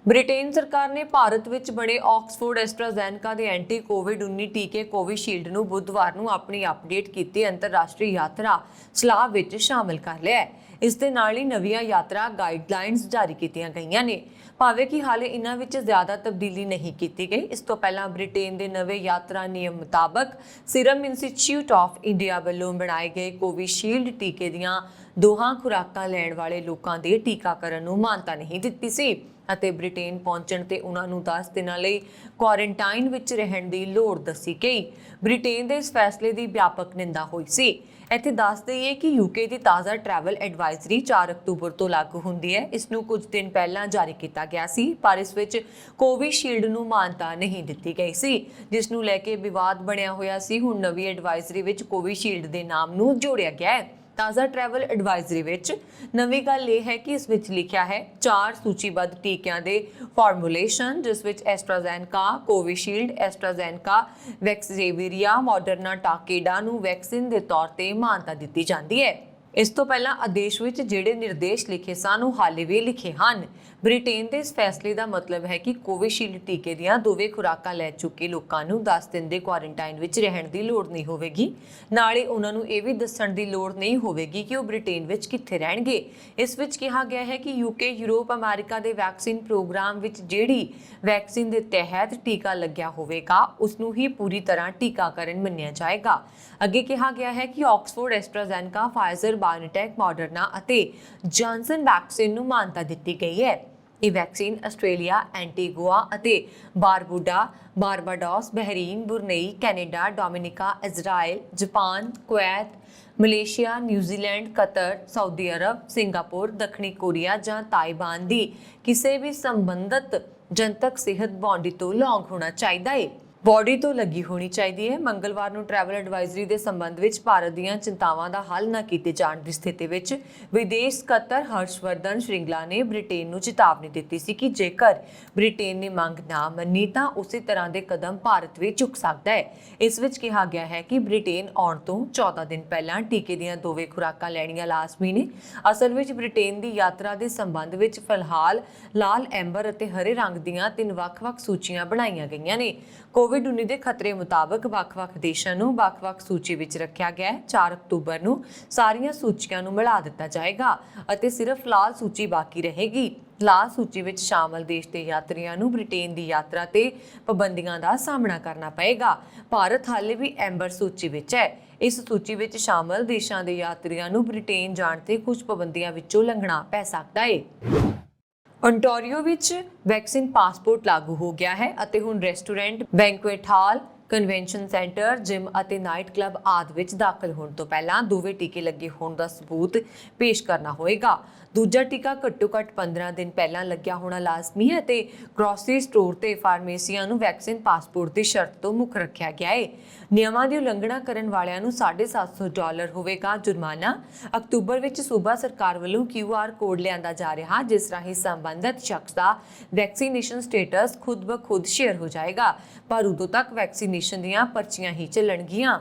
ਬ੍ਰਿਟੇਨ ਸਰਕਾਰ ਨੇ ਭਾਰਤ ਵਿੱਚ ਬਣੇ ਆਕਸਫੋਰਡ ਐਸਟਰਾਜ਼ੈਨੇਕਾ ਦੇ ਐਂਟੀ ਕੋਵਿਡ-19 ਟੀਕੇ ਕੋਵਿਸ਼ੀਲਡ ਨੂੰ ਬੁੱਧਵਾਰ ਨੂੰ ਆਪਣੀ ਅਪਡੇਟ ਕੀਤੀ ਅੰਤਰਰਾਸ਼ਟਰੀ ਯਾਤਰਾ ਸਲਾਹ ਵਿੱਚ ਸ਼ਾਮਲ ਕਰ ਲਿਆ ਹੈ। ਇਸ ਦੇ ਨਾਲ ਹੀ ਨਵੀਆਂ ਯਾਤਰਾ ਗਾਈਡਲਾਈਨਸ ਜਾਰੀ ਕੀਤੀਆਂ ਗਈਆਂ ਨੇ, ਭਾਵੇਂ ਕਿ ਹਾਲੇ ਇਹਨਾਂ ਵਿੱਚ ਜ਼ਿਆਦਾ ਤਬਦੀਲੀ ਨਹੀਂ ਕੀਤੀ ਗਈ। ਇਸ ਤੋਂ ਪਹਿਲਾਂ ਬ੍ਰਿਟੇਨ ਦੇ ਨਵੇਂ ਯਾਤਰਾ ਨਿਯਮ ਮੁਤਾਬਕ ਸੀਰਮ ਇੰਸਟੀਚਿਊਟ ਆਫ ਇੰਡੀਆ ਵੱਲੋਂ ਬਣਾਏ ਗਏ ਕੋਵਿਸ਼ੀਲਡ ਟੀਕੇ ਦੀਆਂ ਦੋਹਾਂ ਖੁਰਾਕਾਂ ਲੈਣ ਵਾਲੇ ਲੋਕਾਂ ਦੇ ਟੀਕਾਕਰਨ ਨੂੰ ਮਾਨਤਾ ਨਹੀਂ ਦਿੱਤੀ ਸੀ ਅਤੇ ਬ੍ਰਿਟੇਨ ਪਹੁੰਚਣ ਤੇ ਉਹਨਾਂ ਨੂੰ 10 ਦਿਨਾਂ ਲਈ ਕੁਆਰੰਟਾਈਨ ਵਿੱਚ ਰਹਿਣ ਦੀ ਲੋੜ ਦੱਸੀ ਗਈ। ਬ੍ਰਿਟੇਨ ਦੇ ਇਸ ਫੈਸਲੇ ਦੀ ਵਿਆਪਕ ਨਿੰਦਾ ਹੋਈ ਸੀ। ਇੱਥੇ ਦੱਸ ਦਈਏ ਕਿ ਯੂਕੇ ਦੀ ਤਾਜ਼ਾ ਟਰੈਵਲ ਐਡਵਾਈਜ਼ਰੀ 4 ਅਕਤੂਬਰ ਤੋਂ ਲਾਗੂ ਹੁੰਦੀ ਹੈ। ਇਸ ਨੂੰ ਕੁਝ ਦਿਨ ਪਹਿਲਾਂ ਜਾਰੀ ਕੀਤਾ ਗਿਆ ਸੀ, ਪਰ ਇਸ ਵਿੱਚ ਕੋਵਿਸ਼ੀਲਡ ਨੂੰ ਮਾਨਤਾ ਨਹੀਂ ਦਿੱਤੀ ਗਈ ਸੀ, ਜਿਸ ਨੂੰ ਲੈ ਕੇ ਵਿਵਾਦ ਬਣਿਆ ਹੋਇਆ ਸੀ। ਹੁਣ ਨਵੀਂ ਐਡਵਾਈਜ਼ਰੀ ਵਿੱਚ ਕੋਵਿਸ਼ੀਲਡ ਦੇ ਨਾਮ ਨੂੰ ਜੋੜਿਆ ਗਿਆ ਹੈ। ਤਾਜ਼ਾ ਟਰੈਵਲ ਐਡਵਾਈਜ਼ਰੀ ਵਿੱਚ ਨਵੀਂ ਗੱਲ ਇਹ ਹੈ ਕਿ ਇਸ ਵਿੱਚ ਲਿਖਿਆ ਹੈ 4 ਸੂਚੀਬੱਧ ਟੀਕਿਆਂ ਦੇ ਫਾਰਮੂਲੇਸ਼ਨ, ਜਿਸ ਵਿੱਚ ਐਸਟਰਾਜ਼ੈਨੇਕਾ, ਕੋਵਿਸ਼ੀਲਡ, ਐਸਟਰਾਜ਼ੈਨੇਕਾ, ਵੈਕਸੀਨੇਵੀਰੀਆ, ਮੋਡਰਨਾ, ਟਾਕੇਡਾ ਨੂੰ ਵੈਕਸੀਨ ਦੇ ਤੌਰ ਤੇ ਮਾਨਤਾ ਦਿੱਤੀ ਜਾਂਦੀ ਹੈ। ਇਸ ਤੋਂ ਪਹਿਲਾਂ ਆਦੇਸ਼ ਵਿੱਚ ਜਿਹੜੇ ਨਿਰਦੇਸ਼ ਲਿਖੇ ਸਨ ਉਹ ਹਾਲੇ ਵੀ ਲਿਖੇ ਹਨ। ਬ੍ਰਿਟੇਨ ਦੇ ਇਸ ਫੈਸਲੇ ਦਾ ਮਤਲਬ ਹੈ ਕਿ ਕੋਵਿਸ਼ੀਲਡ ਟੀਕੇ ਦੀਆਂ ਦੋਵੇਂ ਖੁਰਾਕਾਂ ਲੈ ਚੁੱਕੇ ਲੋਕਾਂ ਨੂੰ 10 ਦਿਨ ਦੇ ਕੁਆਰੰਟਾਈਨ ਵਿੱਚ ਰਹਿਣ ਦੀ ਲੋੜ ਨਹੀਂ ਹੋਵੇਗੀ। ਨਾਲੇ ਉਹਨਾਂ ਨੂੰ ਇਹ ਵੀ ਦੱਸਣ ਦੀ ਲੋੜ ਨਹੀਂ ਹੋਵੇਗੀ ਕਿ ਉਹ ਬ੍ਰਿਟੇਨ ਵਿੱਚ ਕਿੱਥੇ ਰਹਿਣਗੇ। ਇਸ ਵਿੱਚ ਕਿਹਾ ਗਿਆ ਹੈ ਕਿ ਯੂਕੇ, ਯੂਰਪ, ਅਮਰੀਕਾ ਦੇ ਵੈਕਸੀਨ ਪ੍ਰੋਗਰਾਮ ਵਿੱਚ ਜਿਹੜੀ ਵੈਕਸੀਨ ਦੇ ਤਹਿਤ ਟੀਕਾ ਲੱਗਿਆ ਹੋਵੇਗਾ ਉਸ ਨੂੰ ਹੀ ਪੂਰੀ ਤਰ੍ਹਾਂ ਟੀਕਾਕਰਨ ਮੰਨਿਆ ਜਾਏਗਾ। ਅੱਗੇ ਕਿਹਾ ਗਿਆ ਹੈ ਕਿ ਆਕਸਫੋਰਡ ਐਸਟਰਾਜ਼ੈਨੇਕਾ, ਫਾਈਜ਼ਰ, ਬਾਇਓਨਟੈਕ, ਮਾਡਰਨਾ ਅਤੇ ਜੌਨਸਨ ਵੈਕਸੀਨ ਨੂੰ ਮਾਨਤਾ ਦਿੱਤੀ ਗਈ ਹੈ। ਇਹ ਵੈਕਸੀਨ ਆਸਟ੍ਰੇਲੀਆ, ਐਂਟੀਗੁਆ ਅਤੇ Barbuda, Barbados, Bahrain, Brunei, Canada, Dominica, Israel, Japan, Kuwait, Malaysia, New Zealand, Qatar, Saudi Arab, Singapore, ਦੱਖਣੀ ਕੋਰੀਆ ਜਾਂ ਤਾਇਵਾਨ ਦੀ ਕਿਸੇ ਵੀ ਸੰਬੰਧਿਤ ਜਨਤਕ ਸਿਹਤ ਬਾਡੀ ਤੋਂ ਲੌਂਗ ਹੋਣਾ ਚਾਹੀਦਾ ਹੈ। ਬੋਡੀ ਤੋਂ ਲੱਗੀ ਹੋਣੀ ਚਾਹੀਦੀ ਹੈ। ਮੰਗਲਵਾਰ ਨੂੰ ਟਰੈਵਲ ਐਡਵਾਈਜ਼ਰੀ ਦੇ ਸੰਬੰਧ ਵਿੱਚ ਭਾਰਤ ਦੀਆਂ ਚਿੰਤਾਵਾਂ ਦਾ ਹੱਲ ਨਾ ਕੀਤੇ ਜਾਣ ਦੀ ਸਥਿਤੀ ਵਿੱਚ ਵਿਦੇਸ਼ ਸਕੱਤਰ ਹਰਸ਼ਵਰਧਨ ਸ਼੍ਰਿੰਗਲਾ ਨੇ ਬ੍ਰਿਟੇਨ ਨੂੰ ਚੇਤਾਵਨੀ ਦਿੱਤੀ ਸੀ ਕਿ ਜੇਕਰ ਬ੍ਰਿਟੇਨ ਨੇ ਮੰਗ ਨਾ ਮੰਨੀ ਤਾਂ ਉਸੇ ਤਰ੍ਹਾਂ ਦੇ ਕਦਮ ਭਾਰਤ ਵੀ ਚੁੱਕ ਸਕਦਾ ਹੈ। ਇਸ ਵਿੱਚ ਕਿਹਾ ਗਿਆ ਹੈ ਕਿ ਬ੍ਰਿਟੇਨ ਆਉਣ ਤੋਂ 14 ਦਿਨ ਪਹਿਲਾਂ ਟੀਕੇ ਦੀਆਂ ਦੋਵੇਂ ਖੁਰਾਕਾਂ ਲੈਣੀਆਂ ਲਾਜ਼ਮੀ ਨੇ। ਅਸਲ ਵਿੱਚ ਬ੍ਰਿਟੇਨ ਦੀ ਯਾਤਰਾ ਦੇ ਸੰਬੰਧ ਵਿੱਚ ਫਿਲਹਾਲ ਲਾਲ, ਐਂਬਰ ਅਤੇ ਹਰੇ ਰੰਗ ਦੀਆਂ 3 ਵੱਖ-ਵੱਖ ਸੂਚੀਆਂ ਬਣਾਈਆਂ ਗਈਆਂ ਨੇ। ਕੋਵਿਡ-19 ਦੇ ਖਤਰੇ ਮੁਤਾਬਕ ਵੱਖ-ਵੱਖ ਦੇਸ਼ਾਂ ਨੂੰ ਵੱਖ-ਵੱਖ ਸੂਚੀ ਵਿੱਚ ਰੱਖਿਆ ਗਿਆ ਹੈ। 4 ਅਕਤੂਬਰ ਨੂੰ ਸਾਰੀਆਂ ਸੂਚੀਆਂ ਨੂੰ ਮਿਲਾ ਦਿੱਤਾ ਜਾਏਗਾ ਅਤੇ ਸਿਰਫ ਲਾਲ ਸੂਚੀ ਬਾਕੀ ਰਹੇਗੀ। ਲਾਲ ਸੂਚੀ ਵਿੱਚ ਸ਼ਾਮਲ ਦੇਸ਼ ਦੇ ਯਾਤਰੀਆਂ ਨੂੰ ਬ੍ਰਿਟੇਨ ਦੀ ਯਾਤਰਾ ਤੇ ਪਾਬੰਦੀਆਂ ਦਾ ਸਾਹਮਣਾ ਕਰਨਾ ਪਏਗਾ। ਭਾਰਤ ਹਾਲੇ ਵੀ ਐਂਬਰ ਸੂਚੀ ਵਿੱਚ ਹੈ। ਇਸ ਸੂਚੀ ਵਿੱਚ ਸ਼ਾਮਲ ਦੇਸ਼ਾਂ ਦੇ ਯਾਤਰੀਆਂ ਨੂੰ ਬ੍ਰਿਟੇਨ ਜਾਣ ਤੇ ਕੁਝ ਪਾਬੰਦੀਆਂ ਵਿੱਚੋਂ ਲੰਘਣਾ ਪੈ ਸਕਦਾ ਹੈ। ਓਨਟਾਰੀਓ ਵਿੱਚ ਵੈਕਸੀਨ ਪਾਸਪੋਰਟ ਲਾਗੂ ਹੋ ਗਿਆ ਹੈ ਅਤੇ ਹੁਣ ਰੈਸਟੋਰੈਂਟ, ਬੈਂਕੁਏਟ ਹਾਲ, ਕਨਵੈਨਸ਼ਨ ਸੈਂਟਰ, ਜਿਮ ਅਤੇ ਨਾਈਟ ਕਲੱਬ ਆਦਿ ਵਿੱਚ ਦਾਖਲ ਹੋਣ ਤੋਂ ਪਹਿਲਾਂ ਦੋਵੇਂ ਟੀਕੇ ਲੱਗੇ ਹੋਣ ਦਾ ਸਬੂਤ ਪੇਸ਼ ਕਰਨਾ ਹੋਏਗਾ। ਦੂਜਾ ਟੀਕਾ ਘੱਟੋ-ਘੱਟ 15 ਦਿਨ ਪਹਿਲਾਂ ਲੱਗਿਆ ਹੋਣਾ ਲਾਜ਼ਮੀ ਹੈ ਅਤੇ ਗ੍ਰੋਸਰੀ ਸਟੋਰ ਤੇ ਫਾਰਮੇਸੀਆਂ ਨੂੰ ਵੈਕਸੀਨ ਪਾਸਪੋਰਟ ਦੀ ਸ਼ਰਤ ਤੋਂ ਮੁੱਖ ਰੱਖਿਆ ਗਿਆ ਹੈ। ਨਿਯਮਾਂ ਦੀ ਉਲੰਘਣਾ ਕਰਨ ਵਾਲਿਆਂ ਨੂੰ $750 ਹੋਵੇਗਾ ਜੁਰਮਾਨਾ। ਅਕਤੂਬਰ ਵਿੱਚ ਸੂਬਾ ਸਰਕਾਰ ਵੱਲੋਂ QR ਕੋਡ ਲਿਆਂਦਾ ਜਾ ਰਿਹਾ, ਜਿਸ ਰਾਹੀਂ ਸੰਬੰਧਿਤ ਸ਼ਖਸ ਦਾ ਵੈਕਸੀਨੇਸ਼ਨ ਸਟੇਟਸ ਖੁਦ ਬ ਖੁਦ ਸ਼ੇਅਰ ਹੋ ਜਾਏਗਾ, ਪਰ ਉਦੋਂ ਤੱਕ ਵੈਕਸੀਨੇਸ਼ਨ ਦੀਆਂ ਪਰਚੀਆਂ ਹੀ ਚੱਲਣਗੀਆਂ।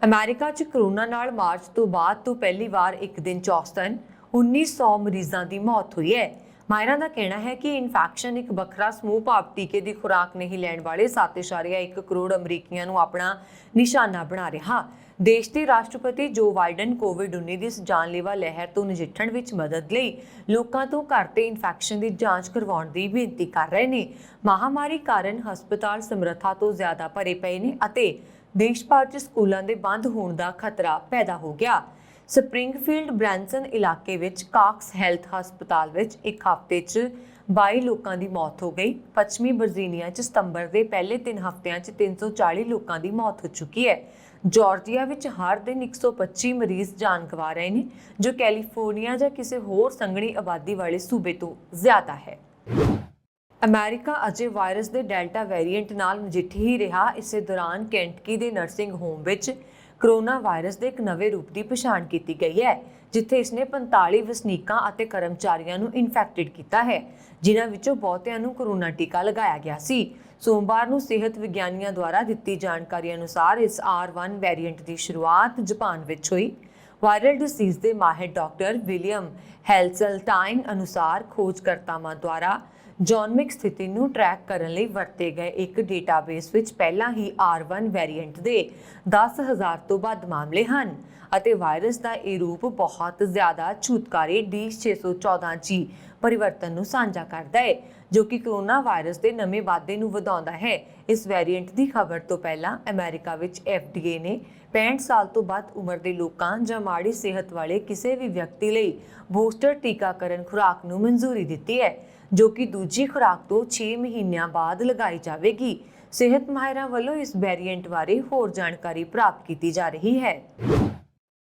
ਅਮਰੀਕਾ 'ਚ ਕੋਰੋਨਾ ਨਾਲ ਮਾਰਚ ਤੋਂ ਬਾਅਦ ਤੋਂ ਪਹਿਲੀ ਵਾਰ ਇੱਕ ਦਿਨ 'ਚ ਔਸਤਨ 1900 ਮਰੀਜ਼ਾਂ ਦੀ ਮੌਤ ਹੋਈ ਹੈ। ਮਾਹਿਰਾਂ ਦਾ ਕਹਿਣਾ ਹੈ ਕਿ ਇਨਫੈਕਸ਼ਨ ਇੱਕ ਵੱਖਰਾ ਸਮੂਹ ਭਾਵ ਟੀਕੇ ਦੀ ਖੁਰਾਕ ਨਹੀਂ ਲੈਣ ਵਾਲੇ 7.1 ਕਰੋੜ ਅਮਰੀਕੀਆਂ ਨੂੰ ਆਪਣਾ ਨਿਸ਼ਾਨਾ ਬਣਾ ਰਿਹਾ। ਦੇਸ਼ ਦੇ ਰਾਸ਼ਟਰਪਤੀ ਜੋ ਬਾਈਡਨ ਕੋਵਿਡ-19 ਦੀ ਇਸ ਜਾਨਲੇਵਾ ਲਹਿਰ ਤੋਂ ਨਜਿੱਠਣ ਵਿੱਚ ਮਦਦ ਲਈ ਲੋਕਾਂ ਤੋਂ ਘਰ ਤੇ ਇਨਫੈਕਸ਼ਨ ਦੀ ਜਾਂਚ ਕਰਵਾਉਣ ਦੀ ਬੇਨਤੀ ਕਰ ਰਹੇ ਨੇ। ਮਹਾਮਾਰੀ ਕਾਰਨ ਹਸਪਤਾਲ ਸਮਰੱਥਾ ਤੋਂ ਜ਼ਿਆਦਾ ਭਰੇ ਪਏ ਨੇ ਅਤੇ ਦੇਸ਼ ਭਰ 'ਚ ਸਕੂਲਾਂ ਦੇ ਬੰਦ ਹੋਣ ਦਾ ਖਤਰਾ ਪੈਦਾ ਹੋ ਗਿਆ। ਸਪਰਿੰਗਫੀਲਡ ਬ੍ਰੈਂਸਨ ਇਲਾਕੇ ਵਿੱਚ ਕਾਕਸ ਹੈਲਥ ਹਸਪਤਾਲ ਵਿੱਚ ਇੱਕ ਹਫ਼ਤੇ 'ਚ 22 ਲੋਕਾਂ ਦੀ ਮੌਤ ਹੋ ਗਈ। ਪੱਛਮੀ ਵਰਜੀਨੀਆ 'ਚ ਸਤੰਬਰ ਦੇ ਪਹਿਲੇ 3 ਹਫ਼ਤਿਆਂ 'ਚ 340 ਲੋਕਾਂ ਦੀ ਮੌਤ ਹੋ ਚੁੱਕੀ ਹੈ। ਜਾਰਜੀਆ ਵਿੱਚ ਹਰ ਦਿਨ 125 ਮਰੀਜ਼ ਜਾਨ ਗਵਾ ਰਹੇ ਨੇ, ਜੋ ਕੈਲੀਫੋਰਨੀਆ ਜਾਂ ਕਿਸੇ ਹੋਰ ਸੰਘਣੀ ਆਬਾਦੀ ਵਾਲੇ ਸੂਬੇ ਤੋਂ ਜ਼ਿਆਦਾ ਹੈ। ਅਮਰੀਕਾ ਅਜੇ ਵਾਇਰਸ ਦੇ ਡੈਲਟਾ ਵੇਰੀਐਂਟ ਨਾਲ ਨਜਿੱਠ ਹੀ ਰਿਹਾ। ਇਸੇ ਦੌਰਾਨ ਕੈਂਟਕੀ ਦੇ ਨਰਸਿੰਗ ਹੋਮ ਵਿੱਚ ਕੋਰੋਨਾ ਵਾਇਰਸ ਦੇ ਇੱਕ ਨਵੇਂ ਰੂਪ ਦੀ ਪਛਾਣ ਕੀਤੀ ਗਈ ਹੈ, ਜਿੱਥੇ ਇਸਨੇ 45 ਵਸਨੀਕਾਂ ਅਤੇ ਕਰਮਚਾਰੀਆਂ ਨੂੰ ਇਨਫੈਕਟਡ ਕੀਤਾ ਹੈ, ਜਿਨ੍ਹਾਂ ਵਿੱਚੋਂ ਬਹੁਤਿਆਂ ਨੂੰ ਕੋਰੋਨਾ ਟੀਕਾ ਲਗਾਇਆ ਗਿਆ ਸੀ। ਸੋਮਵਾਰ ਨੂੰ ਸਿਹਤ ਵਿਗਿਆਨੀਆਂ ਦੁਆਰਾ ਦਿੱਤੀ ਜਾਣਕਾਰੀ ਅਨੁਸਾਰ ਇਸ R1 ਵੇਰੀਐਂਟ ਦੀ ਸ਼ੁਰੂਆਤ ਜਾਪਾਨ ਵਿੱਚ ਹੋਈ। ਵਾਇਰਲ ਡਿਸੀਜ਼ ਦੇ ਮਾਹਿਰ ਡਾਕਟਰ ਵਿਲੀਅਮ ਹੈਲਸਲਟਾਈਨ ਅਨੁਸਾਰ ਖੋਜਕਰਤਾਵਾਂ ਦੁਆਰਾ ਜੋਨਮਿਕ ਸਥਿਤੀ ਨੂੰ ਟਰੈਕ ਕਰਨ ਲਈ ਵਰਤੇ ਗਏ ਇੱਕ ਡੇਟਾਬੇਸ ਵਿੱਚ ਪਹਿਲਾਂ ਹੀ R1 ਵੇਰੀਐਂਟ ਦੇ 10,000 ਤੋਂ ਵੱਧ ਮਾਮਲੇ ਹਨ ਅਤੇ ਵਾਇਰਸ ਦਾ ਇਹ ਰੂਪ ਬਹੁਤ ਜ਼ਿਆਦਾ ਛੂਤਕਾਰੀ D614G ਪਰਿਵਰਤਨ ਨੂੰ ਸਾਂਝਾ ਕਰਦਾ ਹੈ, ਜੋ ਕਿ ਕੋਰੋਨਾ ਵਾਇਰਸ ਦੇ ਨਵੇਂ ਵਾਧੇ ਨੂੰ ਵਧਾਉਂਦਾ ਹੈ। ਇਸ ਵੇਰੀਐਂਟ ਦੀ ਖਬਰ ਤੋਂ ਪਹਿਲਾਂ ਅਮਰੀਕਾ ਵਿੱਚ FDA ਨੇ 65 ਸਾਲ ਤੋਂ ਵੱਧ ਉਮਰ ਦੇ ਲੋਕਾਂ ਜਾਂ ਮਾੜੀ ਸਿਹਤ ਵਾਲੇ ਕਿਸੇ ਵੀ ਵਿਅਕਤੀ ਲਈ ਬੂਸਟਰ ਟੀਕਾਕਰਨ ਖੁਰਾਕ ਨੂੰ ਮਨਜ਼ੂਰੀ ਦਿੱਤੀ ਹੈ, ਜੋ ਕਿ ਦੂਜੀ ਖੁਰਾਕ ਤੋਂ 6 ਮਹੀਨਿਆਂ ਬਾਅਦ ਲਗਾਈ ਜਾਵੇਗੀ। ਸਿਹਤ ਮਾਹਿਰਾਂ ਵੱਲੋਂ ਇਸ ਵੇਰੀਐਂਟ ਬਾਰੇ ਹੋਰ ਜਾਣਕਾਰੀ ਪ੍ਰਾਪਤ ਕੀਤੀ ਜਾ ਰਹੀ ਹੈ।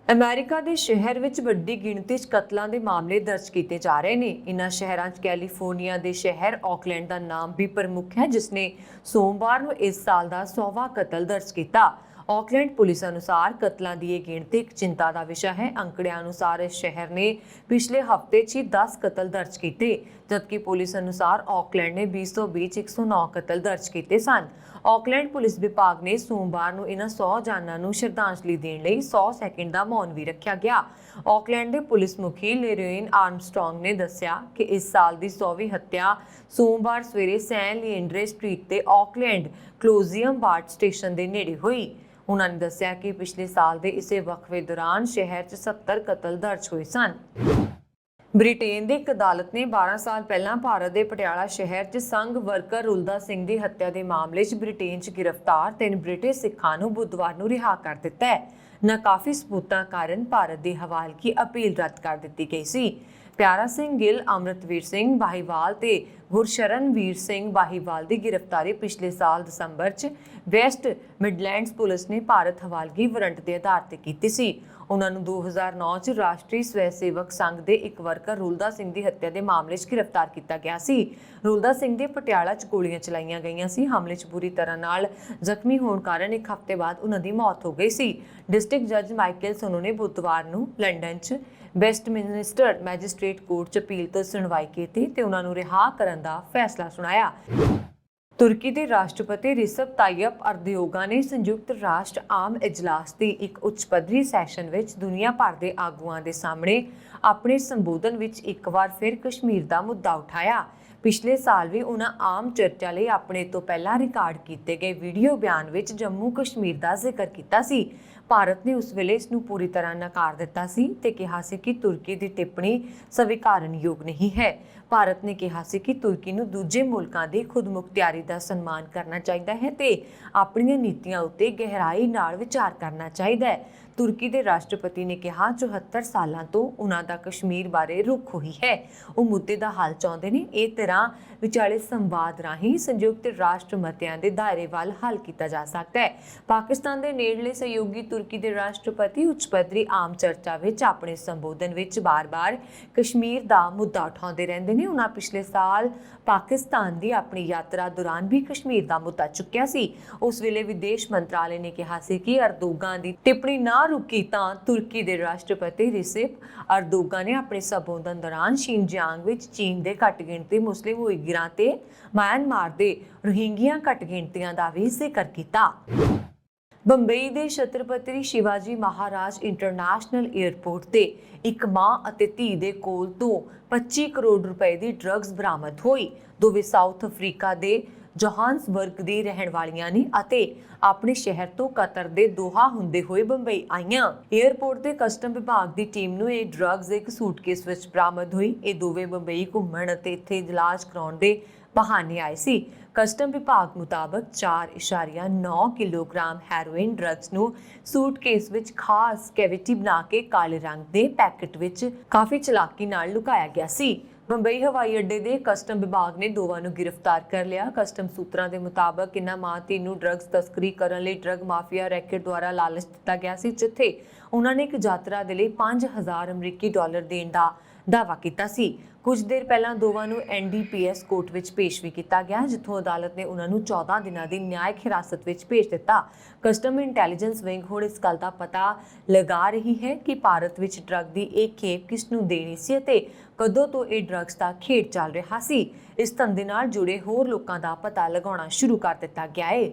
ਅਮਰੀਕਾ ਦੇ ਸ਼ਹਿਰ ਵਿੱਚ ਵੱਡੀ ਗਿਣਤੀ 'ਚ ਕਤਲਾਂ ਦੇ ਮਾਮਲੇ ਦਰਜ ਕੀਤੇ ਜਾ ਰਹੇ ਨੇ। ਇਨ੍ਹਾਂ ਸ਼ਹਿਰਾਂ 'ਚ ਕੈਲੀਫੋਰਨੀਆ ਦੇ ਸ਼ਹਿਰ ਆਕਲੈਂਡ ਦਾ ਨਾਮ ਵੀ ਪ੍ਰਮੁੱਖ ਹੈ, ਜਿਸ ਨੇ ਸੋਮਵਾਰ ਨੂੰ ਇਸ ਸਾਲ ਦਾ 100ਵਾਂ ਕਤਲ ਦਰਜ ਕੀਤਾ। ਆਕਲੈਂਡ ਪੁਲਿਸ ਅਨੁਸਾਰ ਕਤਲਾਂ ਦੀ ਇਹ ਗਿਣਤੀ ਇੱਕ ਚਿੰਤਾ ਦਾ ਵਿਸ਼ਾ ਹੈ। ਅੰਕੜਿਆਂ ਅਨੁਸਾਰ ਇਸ ਸ਼ਹਿਰ ਨੇ ਪਿਛਲੇ ਹਫ਼ਤੇ 'ਚ 10 ਕਤਲ ਦਰਜ ਕੀਤੇ, ਜਦਕਿ ਪੁਲਿਸ ਅਨੁਸਾਰ ਆਕਲੈਂਡ ਨੇ 2020 'ਚ 109 ਕਤਲ ਦਰਜ ਕੀਤੇ ਸਨ। ਆਕਲੈਂਡ ਪੁਲਿਸ ਵਿਭਾਗ ਨੇ ਸੋਮਵਾਰ ਨੂੰ ਇਹਨਾਂ 100 ਜਾਨਾਂ ਨੂੰ ਸ਼ਰਧਾਂਜਲੀ ਦੇਣ ਲਈ 100 ਸੈਕਿੰਡ ਦਾ ਮੌਨ ਵੀ ਰੱਖਿਆ ਗਿਆ। ਆਕਲੈਂਡ ਦੇ ਪੁਲਿਸ ਮੁਖੀ ਲੇਰੋਇਨ ਆਰਮਸਟ੍ਰੌਂਗ ਨੇ ਦੱਸਿਆ ਕਿ ਇਸ ਸਾਲ ਦੀ 100ਵੀਂ ਹੱਤਿਆ ਸੋਮਵਾਰ ਸਵੇਰੇ ਸੈਨ ਲੀਐਂਡਰੇ ਸਟਰੀਟ ਤੇ ਆਕਲੈਂਡ ਕਲੋਜ਼ੀਅਮ ਬਾਰਟ ਸਟੇਸ਼ਨ ਦੇ ਨੇੜੇ ਹੋਈ। ਉਹਨਾਂ ਨੇ ਦੱਸਿਆ ਕਿ ਪਿਛਲੇ ਸਾਲ ਦੇ ਇਸੇ ਵਕਫੇ ਦੌਰਾਨ ਸ਼ਹਿਰ 'ਚ 70 ਕਤਲ ਦਰਜ ਹੋਏ ਸਨ। ਬ੍ਰਿਟੇਨ ਦੀ ਇੱਕ ਅਦਾਲਤ ਨੇ 12 ਸਾਲ ਪਹਿਲਾਂ ਭਾਰਤ ਦੇ ਪਟਿਆਲਾ ਸ਼ਹਿਰ 'ਚ ਸੰਘ ਵਰਕਰ ਰੁਲਦਾ ਸਿੰਘ ਦੀ ਹੱਤਿਆ ਦੇ ਮਾਮਲੇ 'ਚ ਬ੍ਰਿਟੇਨ 'ਚ ਗ੍ਰਿਫਤਾਰ 3 ਬ੍ਰਿਟਿਸ਼ ਸਿੱਖਾਂ ਨੂੰ ਬੁੱਧਵਾਰ ਨੂੰ ਰਿਹਾ ਕਰ ਦਿੱਤਾ ਹੈ। ਨਾਕਾਫੀ ਸਬੂਤਾਂ ਕਾਰਨ ਭਾਰਤ ਦੀ ਹਵਾਲਗੀ ਅਪੀਲ ਰੱਦ ਕਰ ਦਿੱਤੀ ਗਈ ਸੀ। ਪਿਆਰਾ ਸਿੰਘ ਗਿੱਲ, ਅੰਮ੍ਰਿਤਵੀਰ ਸਿੰਘ ਬਾਹੀਵਾਲ ਤੇ ਗੁਰਸ਼ਰਨਵੀਰ ਸਿੰਘ ਬਾਹੀਵਾਲ ਦੀ ਗ੍ਰਿਫਤਾਰੀ ਪਿਛਲੇ ਸਾਲ ਦਸੰਬਰ 'ਚ ਵੈਸਟ ਮਿਡਲੈਂਡਸ ਪੁਲਿਸ ਨੇ ਭਾਰਤ ਹਵਾਲਗੀ ਵਾਰੰਟ ਦੇ ਆਧਾਰ ਤੇ ਕੀਤੀ ਸੀ। ਉਹਨਾਂ ਨੂੰ 2009 'ਚ ਰਾਸ਼ਟਰੀ ਸਵੈ ਸੇਵਕ ਸੰਘ ਦੇ ਇੱਕ ਵਰਕਰ ਰੁਲਦਾ ਸਿੰਘ ਦੀ ਹੱਤਿਆ ਦੇ ਮਾਮਲੇ 'ਚ ਗ੍ਰਿਫਤਾਰ ਕੀਤਾ ਗਿਆ ਸੀ। ਰੁਲਦਾ ਸਿੰਘ ਦੇ ਪਟਿਆਲਾ 'ਚ ਗੋਲੀਆਂ ਚਲਾਈਆਂ ਗਈਆਂ ਸੀ। ਹਮਲੇ 'ਚ ਬੁਰੀ ਤਰ੍ਹਾਂ ਨਾਲ ਜ਼ਖਮੀ ਹੋਣ ਕਾਰਨ ਇੱਕ ਹਫ਼ਤੇ ਬਾਅਦ ਉਹਨਾਂ ਦੀ ਮੌਤ ਹੋ ਗਈ ਸੀ। ਡਿਸਟ੍ਰਿਕਟ ਜੱਜ ਮਾਈਕਲ ਸੋਨੋ ਨੇ ਬੁੱਧਵਾਰ ਨੂੰ ਲੰਡਨ 'ਚ ਵੈਸਟਮਿਨਸਟਰ ਮੈਜਿਸਟ੍ਰੇਟ ਕੋਰਟ 'ਚ ਅਪੀਲ ਤੋਂ ਸੁਣਵਾਈ ਕੀਤੀ ਤੇ ਉਹਨਾਂ ਨੂੰ ਰਿਹਾ ਕਰਨ ਦਾ ਫੈਸਲਾ ਸੁਣਾਇਆ। ਤੁਰਕੀ ਦੇ ਰਾਸ਼ਟਰਪਤੀ ਰਿਸਪ ਤਾਇਪ ਅਰਦੋਗਨ ਨੇ ਸੰਯੁਕਤ ਰਾਸ਼ਟਰ ਆਮ ਇਜਲਾਸ ਦੀ ਇੱਕ ਉੱਚ ਪੱਧਰੀ ਸੈਸ਼ਨ ਵਿੱਚ ਦੁਨੀਆ ਭਰ ਦੇ ਆਗੂਆਂ ਦੇ ਸਾਹਮਣੇ ਆਪਣੇ ਸੰਬੋਧਨ ਵਿੱਚ ਇੱਕ ਵਾਰ ਫਿਰ ਕਸ਼ਮੀਰ ਦਾ ਮੁੱਦਾ ਉਠਾਇਆ। ਪਿਛਲੇ ਸਾਲ ਵੀ ਉਹਨਾਂ ਆਮ ਚਰਚਾ ਲਈ ਆਪਣੇ ਤੋਂ ਪਹਿਲਾਂ ਰਿਕਾਰਡ ਕੀਤੇ ਗਏ ਵੀਡੀਓ ਬਿਆਨ ਵਿੱਚ ਜੰਮੂ ਕਸ਼ਮੀਰ ਦਾ ਜ਼ਿਕਰ ਕੀਤਾ ਸੀ, ਭਾਰਤ ਨੇ ਉਸ ਵੇਲੇ ਇਸ ਨੂੰ ਪੂਰੀ ਤਰ੍ਹਾਂ ਨਕਾਰ ਦਿੱਤਾ ਸੀ ਤੇ ਕਿਹਾ ਸੀ ਕਿ ਤੁਰਕੀ ਦੀ ਟਿੱਪਣੀ ਸਵੀਕਾਰਨਯੋਗ ਨਹੀਂ ਹੈ। ਭਾਰਤ ਨੇ ਕਿਹਾ ਸੀ ਕਿ ਤੁਰਕੀ ਨੂੰ ਦੂਜੇ ਮੁਲਕਾਂ ਦੀ ਖੁਦਮੁਖਤਿਆਰੀ ਦਾ ਸਨਮਾਨ ਕਰਨਾ ਚਾਹੀਦਾ ਹੈ ਤੇ ਆਪਣੀਆਂ ਨੀਤੀਆਂ ਉੱਤੇ ਗਹਿਰਾਈ ਨਾਲ ਵਿਚਾਰ ਕਰਨਾ ਚਾਹੀਦਾ ਹੈ। ਤੁਰਕੀ ਦੇ ਰਾਸ਼ਟਰਪਤੀ ਨੇ ਕਿਹਾ 74 ਸਾਲਾਂ ਤੋਂ ਉਹਨਾਂ ਦਾ ਕਸ਼ਮੀਰ ਬਾਰੇ ਰੁਖ ਹੋਈ ਹੈ। ਉਹ ਮੁੱਦੇ ਦਾ ਹੱਲ ਚਾਹੁੰਦੇ ਨੇ। ਇਹ ਤਰ੍ਹਾਂ ਵਿਚਾਲੇ ਸੰਵਾਦ ਰਾਹੀਂ ਸੰਯੁਕਤ ਰਾਸ਼ਟਰ ਮਤਿਆਂ ਦੇ ਦਾਇਰੇ ਵੱਲ ਹੱਲ ਕੀਤਾ ਜਾ ਸਕਦਾ ਹੈ। ਪਾਕਿਸਤਾਨ ਦੇ ਨੇੜਲੇ ਸਹਿਯੋਗੀ ਤੁਰਕੀ ਦੇ ਰਾਸ਼ਟਰਪਤੀ ਉੱਚ ਪੱਧਰੀ ਆਮ ਚਰਚਾ ਵਿੱਚ ਆਪਣੇ ਸੰਬੋਧਨ ਵਿੱਚ ਬਾਰ-ਬਾਰ ਕਸ਼ਮੀਰ ਦਾ ਮੁੱਦਾ ਉਠਾਉਂਦੇ ਰਹਿੰਦੇ ਨੇ। ਉਹਨਾਂ ਪਿਛਲੇ ਸਾਲ ਪਾਕਿਸਤਾਨ ਦੀ ਆਪਣੀ ਯਾਤਰਾ ਦੌਰਾਨ ਵੀ ਕਸ਼ਮੀਰ ਦਾ ਮੁੱਦਾ ਚੁੱਕਿਆ ਸੀ। ਉਸ ਵੇਲੇ ਵਿਦੇਸ਼ ਮੰਤਰਾਲੇ ਨੇ ਕਿਹਾ ਸੀ ਕਿ ਅਰਦੋਗਾਨ ਦੀ ਟਿੱਪਣੀ ਨਾ ਰੁਕੀ ਤਾਂ ਤੁਰਕੀ ਦੇ ਰਾਸ਼ਟਰਪਤੀ ਰਿਸੇਪ ਅਰਦੋਗਾਨ ਨੇ ਆਪਣੇ ਸੰਬੋਧਨ ਦੌਰਾਨ ਸ਼ਿਨਜਿਆਂਗ ਵਿੱਚ ਚੀਨ ਦੇ ਘੱਟ ਗਿਣਤੀ ਮੁਸਲਿਮ ਉਈਗਰਾਂ ਤੇ ਮਿਆਂਮਾਰ ਦੇ ਰੋਹਿੰਗਿਆ ਘੱਟ ਗਿਣਤੀਆਂ ਦਾ ਵੀ ਜ਼ਿਕਰ ਕੀਤਾ। ਬੰਬਈ ਦੇ ਛਤਰਪਤੀ ਸ਼ਿਵਾਜੀ ਮਹਾਰਾਜ ਇੰਟਰਨੈਸ਼ਨਲ ਏਅਰਪੋਰਟ ਤੇ ਇੱਕ ਮਾਂ ਅਤੇ ਧੀ ਦੇ ਕੋਲ ਤੋਂ 25 ਕਰੋੜ ਰੁਪਏ ਦੀ ਡਰੱਗਸ ਬਰਾਮਦ ਹੋਈ। ਦੋਵੇਂ ਸਾਊਥ ਅਫਰੀਕਾ ਦੇ ਜੋਹਾਨਸਬਰਗ ਦੀ ਰਹਿਣ ਵਾਲੀਆਂ ਨੇ ਅਤੇ ਆਪਣੇ ਸ਼ਹਿਰ ਤੋਂ ਕਤਰ ਦੇ ਦੋਹਾ ਹੁੰਦੇ ਹੋਏ ਬੰਬਈ ਆਈਆਂ। ਏਅਰਪੋਰਟ ਦੇ ਕਸਟਮ ਵਿਭਾਗ ਦੀ ਟੀਮ ਨੂੰ ਇਹ ਡਰੱਗਸ ਇੱਕ ਸੂਟਕੇਸ ਵਿੱਚ ਬਰਾਮਦ ਹੋਈ। ਇਹ ਦੋਵੇਂ ਬੰਬਈ ਘੁੰਮਣ ਅਤੇ ਇੱਥੇ ਇਲਾਜ ਕਰਾਉਣ ਦੇ ਬਹਾਨੇ ਆਏ ਸੀ। ਕਸਟਮ ਵਿਭਾਗ ਮੁਤਾਬਕ 4.9 ਕਿਲੋਗ੍ਰਾਮ ਹੈਰੋਇਨ ਡਰੱਗਸ ਨੂੰ ਸੂਟਕੇਸ ਵਿੱਚ ਖਾਸ ਕੈਵਿਟੀ ਬਣਾ ਕੇ ਕਾਲੇ ਰੰਗ ਦੇ ਪੈਕੇਟ ਵਿੱਚ ਕਾਫੀ ਚਲਾਕੀ ਨਾਲ ਲੁਕਾਇਆ ਗਿਆ ਸੀ। ਬੰਬਈ ਹਵਾਈ ਅੱਡੇ ਦੇ ਕਸਟਮ ਵਿਭਾਗ ਨੇ ਦੋਵਾਂ ਨੂੰ ਗ੍ਰਿਫਤਾਰ ਕਰ ਲਿਆ। ਕਸਟਮ ਸੂਤਰਾਂ ਦੇ ਮੁਤਾਬਕ ਇਹਨਾਂ ਮਾਂ ਧੀ ਨੂੰ ਡਰੱਗਸ ਤਸਕਰੀ ਕਰਨ ਲਈ ਡਰੱਗ ਮਾਫੀਆ ਰੈਕੇਟ ਦੁਆਰਾ ਲਾਲਚ ਦਿੱਤਾ ਗਿਆ ਸੀ, ਜਿੱਥੇ ਉਹਨਾਂ ਨੇ ਇੱਕ ਯਾਤਰਾ ਦੇ ਲਈ 5000 ਅਮਰੀਕੀ ਡਾਲਰ ਦੇਣ ਦਾ ਦਾਅਵਾ ਕੀਤਾ ਸੀ। ਕੁਝ ਦੇਰ ਪਹਿਲਾਂ ਦੋਵਾਂ ਨੂੰ NDPS ਕੋਰਟ ਵਿੱਚ ਪੇਸ਼ ਵੀ ਕੀਤਾ ਗਿਆ, ਜਿੱਥੋਂ ਅਦਾਲਤ ਨੇ ਉਹਨਾਂ ਨੂੰ 14 ਦਿਨਾਂ ਦੀ ਨਿਆਇਕ ਹਿਰਾਸਤ ਵਿੱਚ ਭੇਜ ਦਿੱਤਾ। ਕਸਟਮ ਇੰਟੈਲੀਜੈਂਸ ਵਿੰਗ ਹੁਣ ਇਸ ਗੱਲ ਦਾ ਪਤਾ ਲਗਾ ਰਹੀ ਹੈ ਕਿ ਭਾਰਤ ਵਿੱਚ ਡਰੱਗ ਦੀ ਇਹ ਖੇਪ ਕਿਸ ਨੂੰ ਦੇਣੀ ਸੀ ਅਤੇ ਕਦੋਂ ਤੋਂ ਇਹ ਡਰੱਗਸ ਦਾ ਖੇਡ ਚੱਲ ਰਿਹਾ ਸੀ। ਇਸ ਧੰਦੇ ਨਾਲ ਜੁੜੇ ਹੋਰ ਲੋਕਾਂ ਦਾ ਪਤਾ ਲਗਾਉਣਾ ਸ਼ੁਰੂ ਕਰ ਦਿੱਤਾ ਗਿਆ ਹੈ।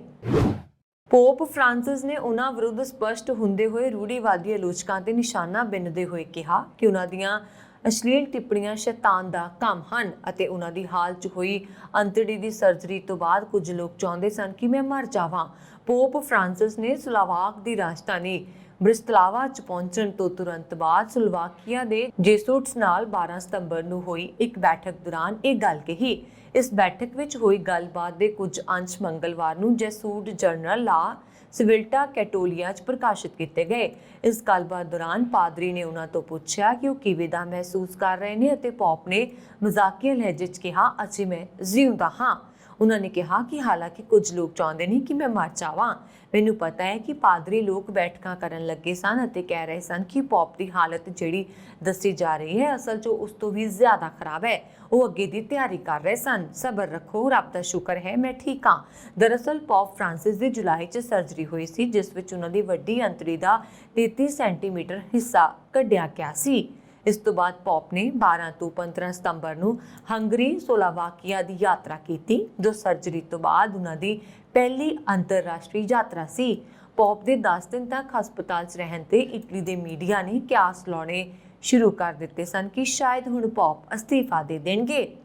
ਪੋਪ ਫ੍ਰਾਂਸਿਸ ਨੇ ਉਹਨਾਂ ਵਿਰੁੱਧ ਸਪਸ਼ਟ ਹੁੰਦੇ ਹੋਏ ਰੂੜੀਵਾਦੀ ਆਲੋਚਕਾਂ ਤੇ ਨਿਸ਼ਾਨਾ ਬਿੰਨਦੇ ਹੋਏ ਕਿਹਾ ਕਿ ਉਹਨਾਂ ਦੀਆਂ ਅਸ਼ਲੀਲ ਟਿੱਪਣੀਆਂ ਸ਼ੈਤਾਨ ਦਾ ਕੰਮ ਹਨ ਅਤੇ ਉਹਨਾਂ ਦੀ ਹਾਲ 'ਚ ਹੋਈ ਅੰਤੜੀ ਦੀ ਸਰਜਰੀ ਤੋਂ ਬਾਅਦ ਕੁਝ ਲੋਕ ਚਾਹੁੰਦੇ ਸਨ ਕਿ ਮੈਂ ਮਰ ਜਾਵਾਂ। ਪੋਪ ਫ੍ਰਾਂਸਿਸ ਨੇ ਸਲੋਵਾਕ ਦੀ ਰਾਜਧਾਨੀ ਬ੍ਰਿਸਤਲਾਵਾ 'ਚ ਪਹੁੰਚਣ ਤੋਂ ਤੁਰੰਤ ਬਾਅਦ ਸਲੋਵਾਕੀਆ ਦੇ ਜੇਸੂਟਸ ਨਾਲ 12 ਸਤੰਬਰ ਨੂੰ ਹੋਈ ਇੱਕ ਬੈਠਕ ਦੌਰਾਨ ਇਹ ਗੱਲ ਕਹੀ। ਇਸ ਬੈਠਕ ਵਿੱਚ ਹੋਈ ਗੱਲਬਾਤ ਦੇ ਕੁਝ ਅੰਸ਼ ਮੰਗਲਵਾਰ ਨੂੰ ਜੇਸੂਟ ਜਰਨਲ ਲਾ ਸਿਵਿਲਟਾ ਕੈਟੋਲੀਆ 'ਚ ਪ੍ਰਕਾਸ਼ਿਤ ਕੀਤੇ ਗਏ। ਇਸ ਗੱਲਬਾਤ ਦੌਰਾਨ ਪਾਦਰੀ ਨੇ ਉਹਨਾਂ ਤੋਂ ਪੁੱਛਿਆ ਕਿ ਉਹ ਕਿਵੇਂ ਦਾ ਮਹਿਸੂਸ ਕਰ ਰਹੇ ਨੇ ਅਤੇ ਪੌਪ ਨੇ ਮਜ਼ਾਕੀਆ ਲਹਿਜੇ 'ਚ ਕਿਹਾ, "ਅਸੀਂ ਮੈਂ ਜਿਉਂਦਾ ਹਾਂ।" ਉਹਨਾਂ ਨੇ ਕਿਹਾ ਕਿ ਹਾਲਾਂਕਿ ਕੁਝ ਲੋਕ ਚਾਹੁੰਦੇ ਨੇ ਕਿ ਮੈਂ ਮਰ ਜਾਵਾਂ। ਮੈਨੂੰ ਪਤਾ ਹੈ ਕਿ ਪਾਦਰੀ ਲੋਕ ਬੈਠਕਾਂ ਕਰਨ ਲੱਗੇ ਸਨ ਅਤੇ ਕਹਿ ਰਹੇ ਸਨ ਕਿ ਪੌਪ ਦੀ ਹਾਲਤ ਜਿਹੜੀ ਦੱਸੀ ਜਾ ਰਹੀ ਹੈ ਅਸਲ 'ਚ ਉਸ ਤੋਂ ਵੀ ਜ਼ਿਆਦਾ ਖਰਾਬ ਹੈ। ਉਹ ਅੱਗੇ ਦੀ ਤਿਆਰੀ ਕਰ ਰਹੇ ਸਨ। ਸਬਰ ਰੱਖੋ, ਰੱਬ ਦਾ ਸ਼ੁਕਰ ਹੈ ਮੈਂ ਠੀਕ ਹਾਂ। ਦਰਅਸਲ ਪੌਪ ਫ੍ਰਾਂਸਿਸ ਦੀ ਜੁਲਾਈ 'ਚ ਸਰਜਰੀ ਹੋਈ ਸੀ, ਜਿਸ ਵਿੱਚ ਉਹਨਾਂ ਦੀ ਵੱਡੀ ਅੰਤੜੀ ਦਾ 33 ਸੈਂਟੀਮੀਟਰ ਹਿੱਸਾ ਕੱਢਿਆ ਗਿਆ ਸੀ। ਇਸ ਤੋਂ ਬਾਅਦ ਪੌਪ ਨੇ 12 ਤੋਂ 15 ਸਤੰਬਰ ਨੂੰ ਹੰਗਰੀ ਸਲੋਵਾਕੀਆ ਦੀ ਯਾਤਰਾ ਕੀਤੀ, ਜੋ ਸਰਜਰੀ ਤੋਂ ਬਾਅਦ ਉਹਨਾਂ ਦੀ ਪਹਿਲੀ ਅੰਤਰਰਾਸ਼ਟਰੀ ਯਾਤਰਾ ਸੀ। ਪੌਪ ਦੇ 10 ਦਿਨ ਤੱਕ ਹਸਪਤਾਲ 'ਚ ਰਹਿਣ ਤੇ ਇਟਲੀ ਦੇ ਮੀਡੀਆ ਨੇ ਕਿਆਸ ਲਾਉਣੇ ਸ਼ੁਰੂ ਕਰ ਦਿੱਤੇ ਸਨ ਕਿ ਸ਼ਾਇਦ ਹੁਣ ਪੌਪ ਅਸਤੀਫਾ ਦੇ ਦੇਣਗੇ।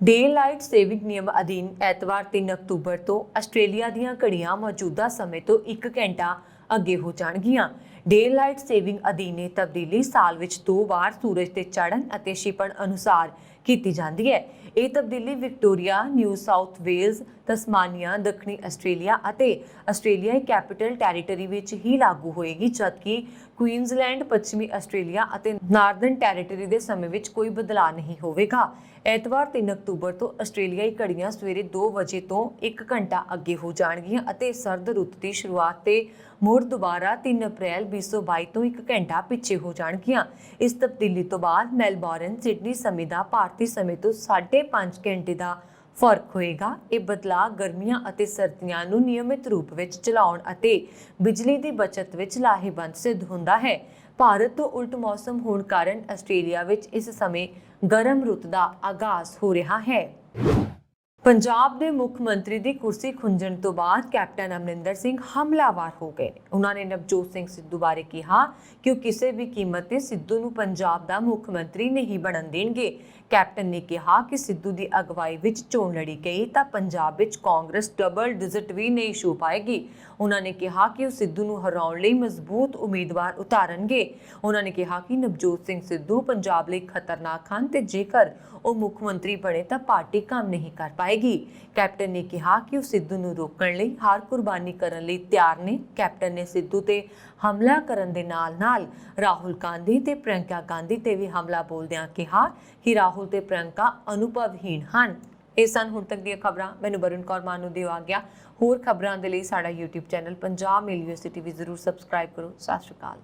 ਡੇ ਲਾਈਟ ਸੇਵਿੰਗ ਨਿਯਮ ਅਧੀਨ ਐਤਵਾਰ 3 ਅਕਤੂਬਰ ਤੋਂ ਆਸਟ੍ਰੇਲੀਆ ਦੀਆਂ ਘੜੀਆਂ ਮੌਜੂਦਾ ਸਮੇਂ ਤੋਂ 1 ਘੰਟਾ ਅੱਗੇ ਹੋ ਜਾਣਗੀਆਂ। ਡੇ ਲਾਈਟ ਸੇਵਿੰਗ ਅਧੀਨ ਇਹ ਤਬਦੀਲੀ ਸਾਲ ਵਿੱਚ 2 ਵਾਰ ਸੂਰਜ ਦੇ ਚੜ੍ਹਨ ਅਤੇ ਛਿਪਣ ਅਨੁਸਾਰ ਕੀਤੀ ਜਾਂਦੀ ਹੈ। ਇਹ ਤਬਦੀਲੀ Victoria, New South Wales, Tasmania, ਦੱਖਣੀ ਆਸਟ੍ਰੇਲੀਆ ਅਤੇ ਆਸਟ੍ਰੇਲੀਆਈ ਕੈਪੀਟਲ ਟੈਰੀਟਰੀ ਵਿੱਚ ਹੀ ਲਾਗੂ ਹੋਏਗੀ, ਜਦਕਿ ਕੁਈਨਜ਼ਲੈਂਡ, ਪੱਛਮੀ ਆਸਟ੍ਰੇਲੀਆ ਅਤੇ ਨਾਰਦਰਨ ਟੈਰੀਟਰੀ ਦੇ ਸਮੇਂ ਵਿੱਚ ਕੋਈ ਬਦਲਾਅ ਨਹੀਂ ਹੋਵੇਗਾ। ਐਤਵਾਰ 3 ਅਕਤੂਬਰ ਤੋਂ ਆਸਟ੍ਰੇਲੀਆਈ ਘੜੀਆਂ ਸਵੇਰੇ 2 ਵਜੇ ਤੋਂ 1 ਘੰਟਾ ਅੱਗੇ ਹੋ ਜਾਣਗੀਆਂ ਅਤੇ ਸਰਦ ਰੁੱਤ ਦੀ ਸ਼ੁਰੂਆਤ ਤੇ ਮੁੜ ਦੁਬਾਰਾ 3 ਅਪ੍ਰੈਲ 2022 ਤੋਂ 1 ਘੰਟਾ ਪਿੱਛੇ ਹੋ ਜਾਣਗੀਆਂ। ਇਸ ਤਬਦੀਲੀ ਤੋਂ ਬਾਅਦ ਮੈਲਬੌਰਨ, ਸਿਡਨੀ ਸਮੇਂ ਦਾ ਭਾਰਤੀ ਸਮੇਂ ਤੋਂ 5.5 ਘੰਟੇ ਦਾ ਫਰਕ ਹੋਏਗਾ। ਇਹ ਬਦਲਾਅ ਗਰਮੀਆਂ ਅਤੇ ਸਰਦੀਆਂ ਨੂੰ ਨਿਯਮਿਤ ਰੂਪ ਵਿੱਚ ਚਲਾਉਣ ਅਤੇ ਬਿਜਲੀ ਦੀ ਬਚਤ ਵਿੱਚ ਲਾਹੇਵੰਦ ਸਿੱਧ ਹੁੰਦਾ ਹੈ। ਭਾਰਤ ਤੋਂ ਉਲਟ ਮੌਸਮ ਹੋਣ ਕਾਰਨ ਆਸਟ੍ਰੇਲੀਆ ਵਿੱਚ ਇਸ ਸਮੇਂ ਗਰਮ ਰੁੱਤ ਦਾ ਆਗਾਜ਼ ਹੋ ਰਿਹਾ ਹੈ। ਪੰਜਾਬ ਦੇ ਮੁੱਖ ਮੰਤਰੀ ਦੀ ਕੁਰਸੀ ਖੁੰਝਣ ਤੋਂ ਬਾਅਦ ਕੈਪਟਨ ਅਮਰਿੰਦਰ ਸਿੰਘ ਹਮਲਾਵਰ ਹੋ ਗਏ। ਉਹਨਾਂ ਨੇ ਨਵਜੋਤ ਸਿੰਘ ਸਿੱਧੂ ਬਾਰੇ ਕਿਹਾ ਕਿ ਉਹ ਕਿਸੇ ਵੀ ਕੀਮਤ ਤੇ ਸਿੱਧੂ ਨੂੰ ਪੰਜਾਬ ਦਾ ਮੁੱਖ ਮੰਤਰੀ ਨਹੀਂ ਬਣਨ ਦੇਣਗੇ। ਕੈਪਟਨ ਨੇ ਕਿਹਾ ਕਿ ਸਿੱਧੂ ਦੀ ਅਗਵਾਈ ਵਿੱਚ ਚੋਣ ਲੜੀ ਗਈ ਤਾਂ ਪੰਜਾਬ ਵਿੱਚ ਕਾਂਗਰਸ ਡਬਲ ਡਿਜਿਟ ਵੀ ਨਹੀਂ ਛੂ ਪਾਏਗੀ। ਉਹਨਾਂ ਨੇ ਕਿਹਾ ਕਿ ਉਹ ਸਿੱਧੂ ਨੂੰ ਹਰਾਉਣ ਲਈ ਮਜ਼ਬੂਤ ਉਮੀਦਵਾਰ ਉਤਾਰਨਗੇ। ਉਹਨਾਂ ਨੇ ਕਿਹਾ ਕਿ ਨਵਜੋਤ ਸਿੰਘ ਸਿੱਧੂ ਪੰਜਾਬ ਲਈ ਖਤਰਨਾਕ ਹਨ ਤੇ ਜੇਕਰ ਉਹ ਮੁੱਖ ਮੰਤਰੀ ਬਣੇ ਤਾਂ ਪਾਰਟੀ ਕੰਮ ਨਹੀਂ ਕਰ ਪਾਏਗੀ। ਕੈਪਟਨ ਨੇ ਕਿਹਾ ਕਿ ਉਹ ਸਿੱਧੂ ਨੂੰ ਰੋਕਣ ਲਈ ਹਰ ਕੁਰਬਾਨੀ ਕਰਨ ਲਈ ਤਿਆਰ ਨੇ। ਕੈਪਟਨ ਨੇ ਸਿੱਧੂ ਤੇ ਹਮਲਾ ਕਰਨ ਦੇ ਨਾਲ-ਨਾਲ ਰਾਹੁਲ ਗਾਂਧੀ ਤੇ ਪ੍ਰਿਯੰਕਾ ਗਾਂਧੀ ਤੇ ਵੀ ਹਮਲਾ ਬੋਲਦਿਆਂ ਕਿਹਾ ਕਿ ਰਾਹੁਲ ਤੇ ਪ੍ਰਿਯੰਕਾ ਅਨੁਭਵਹੀਣ ਹਨ। ਇਹ ਸਨ ਹੁਣ ਤੱਕ ਦੀਆਂ ਖਬਰਾਂ। ਮੈਨੂੰ ਵਰੁਣ ਕੌਰ ਮਾਨੂ ਦਿਓ ਆ ਗਿਆ। ਹੋਰ ਖਬਰਾਂ ਦੇ ਲਈ ਸਾਡਾ YouTube ਚੈਨਲ ਪੰਜਾਬ ਮੇਲ ਯੂਨੀਵਰਸਿਟੀ ਵੀ ਜ਼ਰੂਰ ਸਬਸਕ੍ਰਾਈਬ ਕਰੋ। ਸਤਿ ਸ਼੍ਰੀ ਅਕਾਲ।